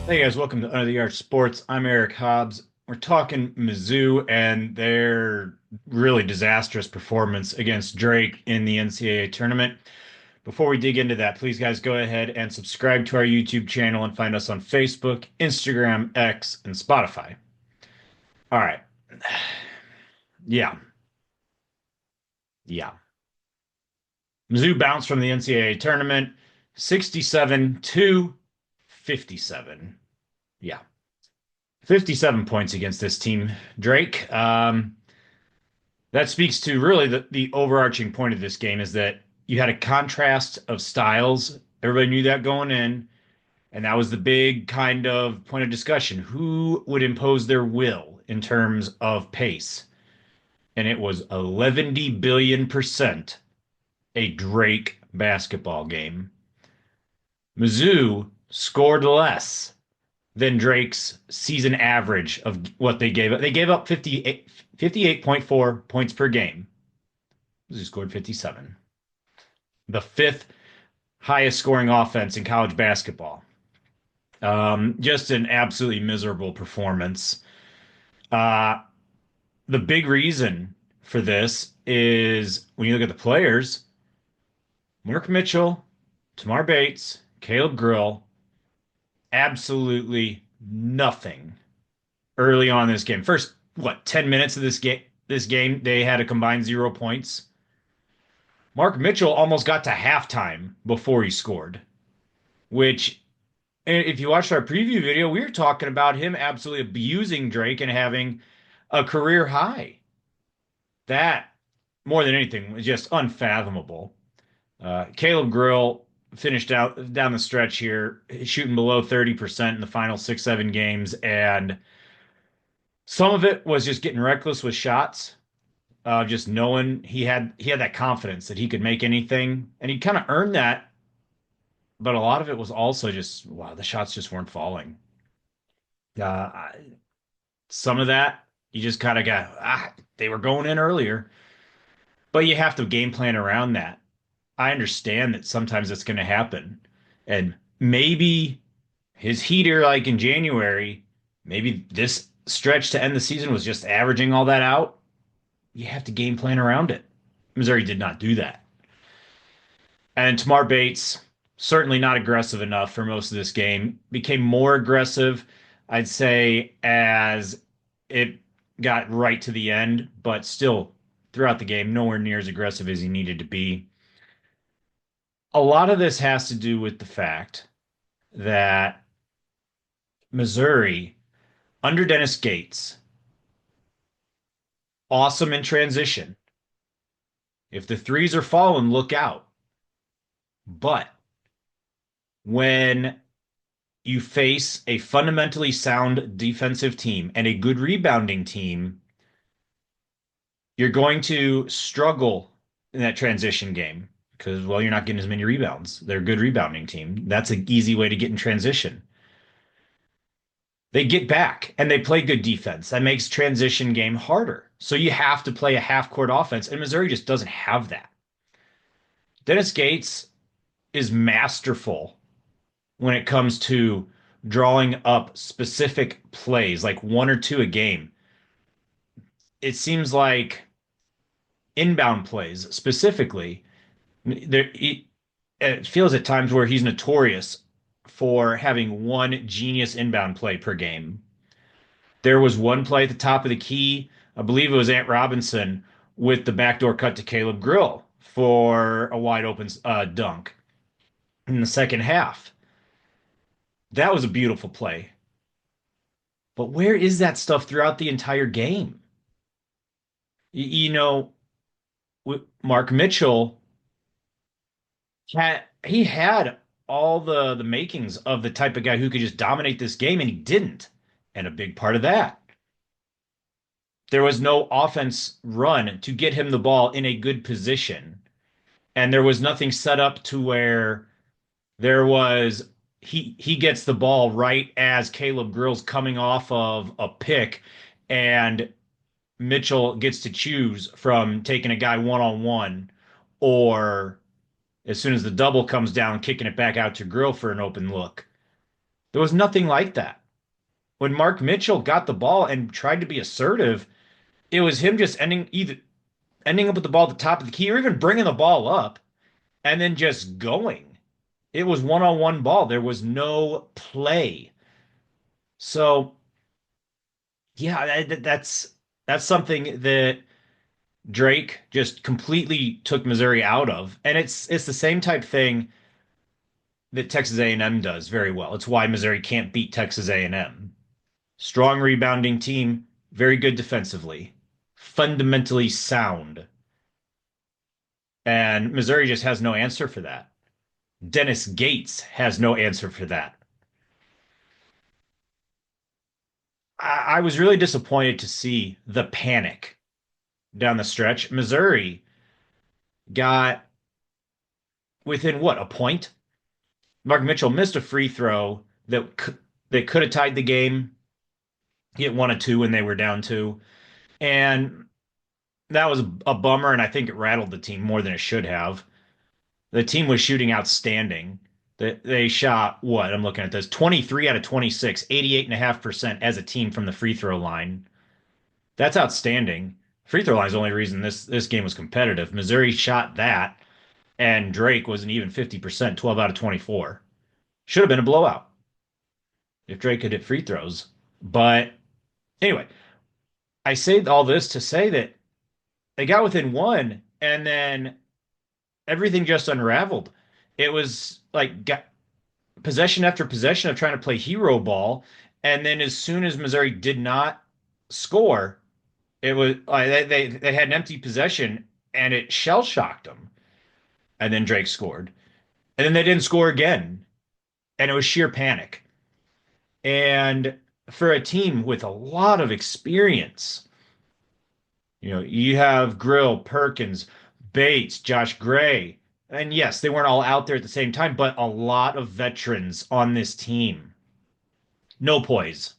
Hey guys, welcome to Under the Arch Sports. I'm Eric Hobbs. We're talking Mizzou and their really disastrous performance against Drake in the NCAA tournament. Before we dig into that, please guys go ahead and subscribe to our YouTube channel and find us on Facebook, Instagram, X, and Spotify. All right. Yeah. Yeah. Mizzou bounced from the NCAA tournament 67 to 57. Yeah. 57 points against this team, Drake. That speaks to really the overarching point of this game is that you had a contrast of styles. Everybody knew that going in, and that was the big kind of point of discussion. Who would impose their will in terms of pace? And it was 11 billion% a Drake basketball game. Mizzou scored less than Drake's season average of what they gave up. They gave up 58.4 points per game. Mizzou scored 57. The fifth highest scoring offense in college basketball. Just an absolutely miserable performance. Uh, the big reason for this is when you look at the players, Mark Mitchell, Tamar Bates, Caleb Grill, absolutely nothing early on in this game. First, what, 10 minutes of this game, they had a combined 0 points. Mark Mitchell almost got to halftime before he scored, which if you watched our preview video, we were talking about him absolutely abusing Drake and having a career high. That, more than anything, was just unfathomable. Caleb Grill finished out down the stretch here, shooting below 30% in the final 6, 7 games. And some of it was just getting reckless with shots, just knowing he had that confidence that he could make anything. And he kind of earned that, but a lot of it was also just, wow, the shots just weren't falling. Uh, some of that you just kind of got they were going in earlier, but you have to game plan around that. I understand that sometimes it's going to happen, and maybe his heater like in January, maybe this stretch to end the season was just averaging all that out. You have to game plan around it. Missouri did not do that, and Tamar Bates certainly not aggressive enough for most of this game. Became more aggressive, I'd say, as it got right to the end, but still throughout the game, nowhere near as aggressive as he needed to be. A lot of this has to do with the fact that Missouri, under Dennis Gates, awesome in transition. If the threes are falling, look out. But when you face a fundamentally sound defensive team and a good rebounding team, you're going to struggle in that transition game because, well, you're not getting as many rebounds. They're a good rebounding team. That's an easy way to get in transition. They get back and they play good defense. That makes transition game harder. So you have to play a half court offense, and Missouri just doesn't have that. Dennis Gates is masterful when it comes to drawing up specific plays, like one or two a game. It seems like inbound plays specifically, it feels at times where he's notorious for having one genius inbound play per game. There was one play at the top of the key, I believe it was Ant Robinson with the backdoor cut to Caleb Grill for a wide open dunk in the second half. That was a beautiful play. But where is that stuff throughout the entire game? You know, Mark Mitchell he had all the makings of the type of guy who could just dominate this game, and he didn't. And a big part of that, there was no offense run to get him the ball in a good position. And there was nothing set up to where there was he gets the ball right as Caleb Grill's coming off of a pick, and Mitchell gets to choose from taking a guy one on one, or as soon as the double comes down, kicking it back out to Grill for an open look. There was nothing like that. When Mark Mitchell got the ball and tried to be assertive, it was him just ending up with the ball at the top of the key or even bringing the ball up and then just going. It was one-on-one ball. There was no play. So, yeah, that's something that Drake just completely took Missouri out of. And it's the same type thing that Texas A&M does very well. It's why Missouri can't beat Texas A&M. Strong rebounding team, very good defensively, fundamentally sound. And Missouri just has no answer for that. Dennis Gates has no answer for that. I was really disappointed to see the panic down the stretch. Missouri got within what, a point? Mark Mitchell missed a free throw that could have tied the game. He hit one or two when they were down two. And that was a bummer, and I think it rattled the team more than it should have. The team was shooting outstanding. They shot what? I'm looking at this 23 out of 26, 88.5% as a team from the free throw line. That's outstanding. Free throw line is the only reason this game was competitive. Missouri shot that, and Drake was an even 50%, 12 out of 24. Should have been a blowout if Drake could hit free throws. But anyway, I say all this to say that they got within one, and then everything just unraveled. It was like possession after possession of trying to play hero ball, and then as soon as Missouri did not score, it was like they had an empty possession, and it shell shocked them. And then Drake scored, and then they didn't score again, and it was sheer panic. And for a team with a lot of experience, you have Grill, Perkins, Bates, Josh Gray. And yes, they weren't all out there at the same time, but a lot of veterans on this team. No poise.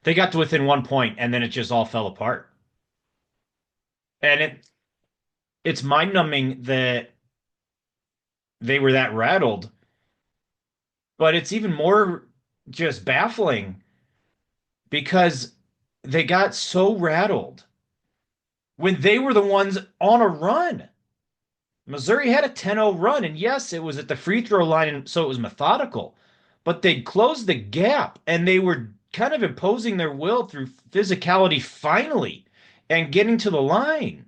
They got to within 1 point and then it just all fell apart. And it's mind-numbing that they were that rattled, but it's even more just baffling because they got so rattled when they were the ones on a run. Missouri had a 10-0 run, and yes, it was at the free throw line, and so it was methodical. But they'd closed the gap, and they were kind of imposing their will through physicality finally and getting to the line.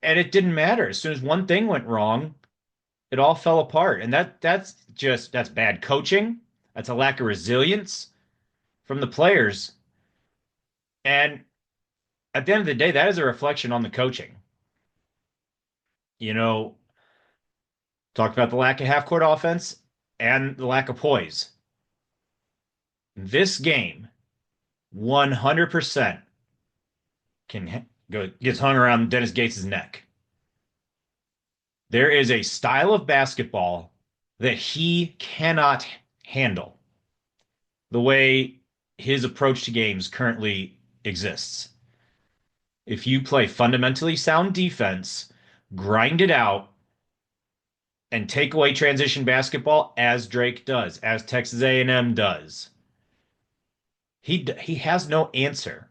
And it didn't matter. As soon as one thing went wrong, it all fell apart. And that's bad coaching. That's a lack of resilience from the players. And at the end of the day, that is a reflection on the coaching. You know, talked about the lack of half court offense and the lack of poise. This game, 100% gets hung around Dennis Gates' neck. There is a style of basketball that he cannot handle the way his approach to games currently exists. If you play fundamentally sound defense, grind it out, and take away transition basketball as Drake does, as Texas A&M does, he has no answer.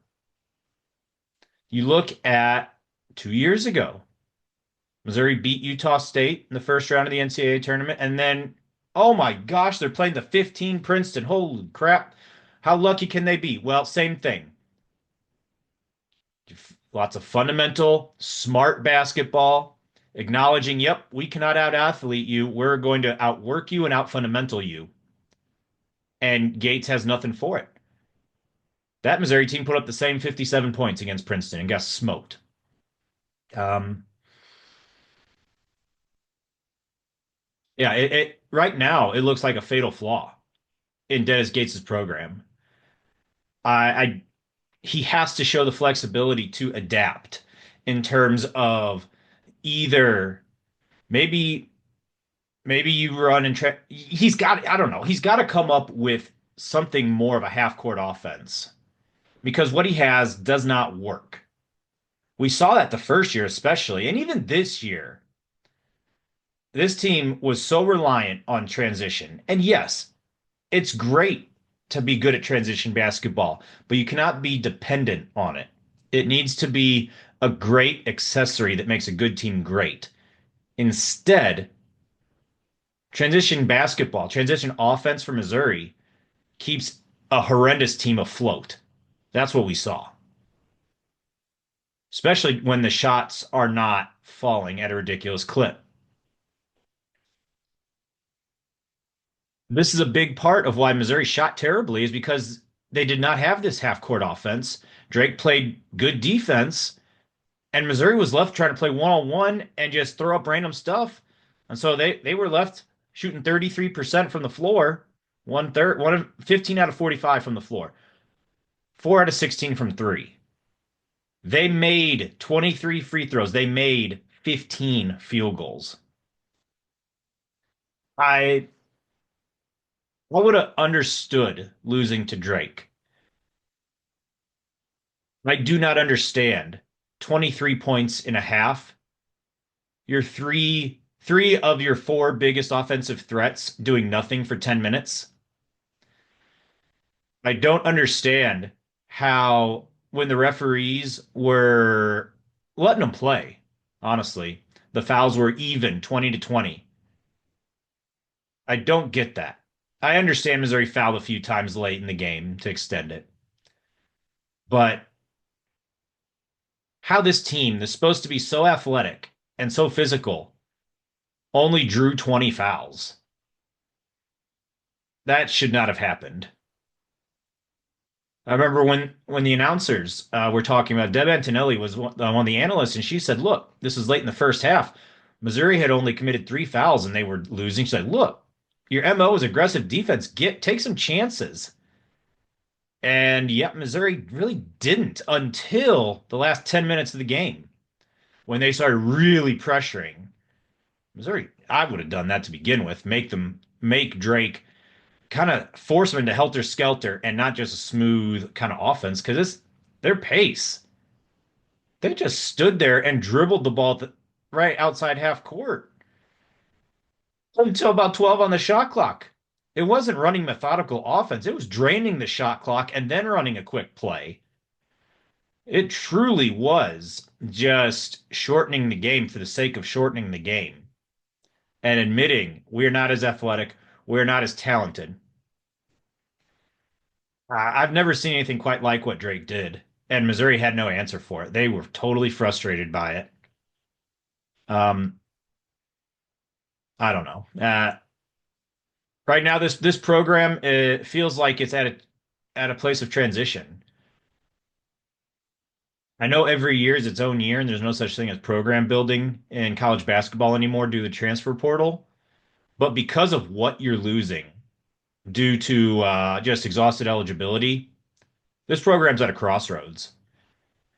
You look at 2 years ago, Missouri beat Utah State in the first round of the NCAA tournament, and then, oh my gosh, they're playing the 15 Princeton. Holy crap. How lucky can they be? Well, same thing. Lots of fundamental, smart basketball, acknowledging, yep, we cannot out athlete you. We're going to outwork you and out fundamental you. And Gates has nothing for it. That Missouri team put up the same 57 points against Princeton and got smoked. Um, yeah, right now it looks like a fatal flaw in Dennis Gates' program. I he has to show the flexibility to adapt in terms of either maybe you run and he's got I don't know, he's got to come up with something more of a half court offense because what he has does not work. We saw that the first year especially, and even this year. This team was so reliant on transition. And yes, it's great to be good at transition basketball, but you cannot be dependent on it. It needs to be a great accessory that makes a good team great. Instead, transition basketball, transition offense for Missouri keeps a horrendous team afloat. That's what we saw, especially when the shots are not falling at a ridiculous clip. This is a big part of why Missouri shot terribly is because they did not have this half court offense. Drake played good defense, and Missouri was left trying to play one on one and just throw up random stuff. And so they were left shooting 33% from the floor, one third, 15 out of 45 from the floor, 4 out of 16 from three. They made 23 free throws. They made 15 field goals. I I would have understood losing to Drake. I do not understand 23 points in a half. Your three of your four biggest offensive threats doing nothing for 10 minutes. I don't understand how when the referees were letting them play, honestly, the fouls were even 20 to 20. I don't get that. I understand Missouri fouled a few times late in the game to extend it, but how this team that's supposed to be so athletic and so physical only drew 20 fouls. That should not have happened. I remember when the announcers were talking about Deb Antonelli was one of the analysts, and she said, "Look, this is late in the first half. Missouri had only committed 3 fouls, and they were losing." She said, "Look, your MO is aggressive defense. Take some chances." And yet, Missouri really didn't until the last 10 minutes of the game when they started really pressuring. Missouri, I would have done that to begin with. Make Drake kind of force them into helter skelter and not just a smooth kind of offense because it's their pace. They just stood there and dribbled the ball right outside half court until about 12 on the shot clock. It wasn't running methodical offense. It was draining the shot clock and then running a quick play. It truly was just shortening the game for the sake of shortening the game and admitting we're not as athletic, we're not as talented. I've never seen anything quite like what Drake did, and Missouri had no answer for it. They were totally frustrated by it. Um, I don't know. Right now, this program it feels like it's at a place of transition. I know every year is its own year, and there's no such thing as program building in college basketball anymore due to the transfer portal. But because of what you're losing due to just exhausted eligibility, this program's at a crossroads.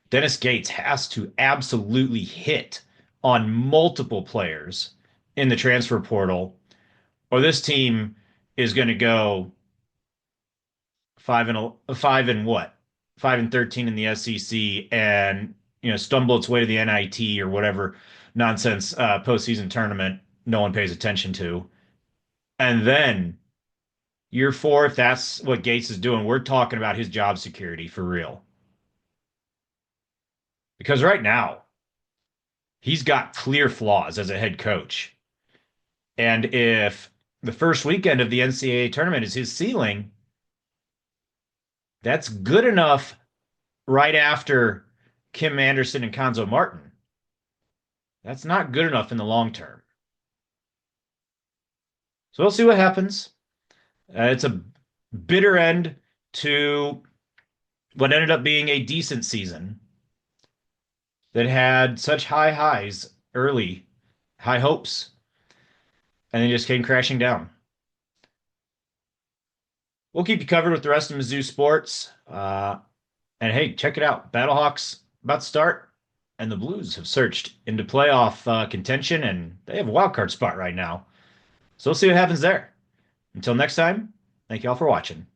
Dennis Gates has to absolutely hit on multiple players in the transfer portal, or this team is going to go 5-13 in the SEC, and stumble its way to the NIT or whatever nonsense postseason tournament no one pays attention to, and then year four, if that's what Gates is doing, we're talking about his job security for real. Because right now, he's got clear flaws as a head coach. And if the first weekend of the NCAA tournament is his ceiling, that's good enough right after Kim Anderson and Konzo Martin. That's not good enough in the long term. So we'll see what happens. It's a bitter end to what ended up being a decent season that had such high highs early, high hopes, and then just came crashing down. We'll keep you covered with the rest of Mizzou sports. And hey, check it out. Battlehawks about to start, and the Blues have surged into playoff contention, and they have a wild card spot right now. So we'll see what happens there. Until next time, thank you all for watching.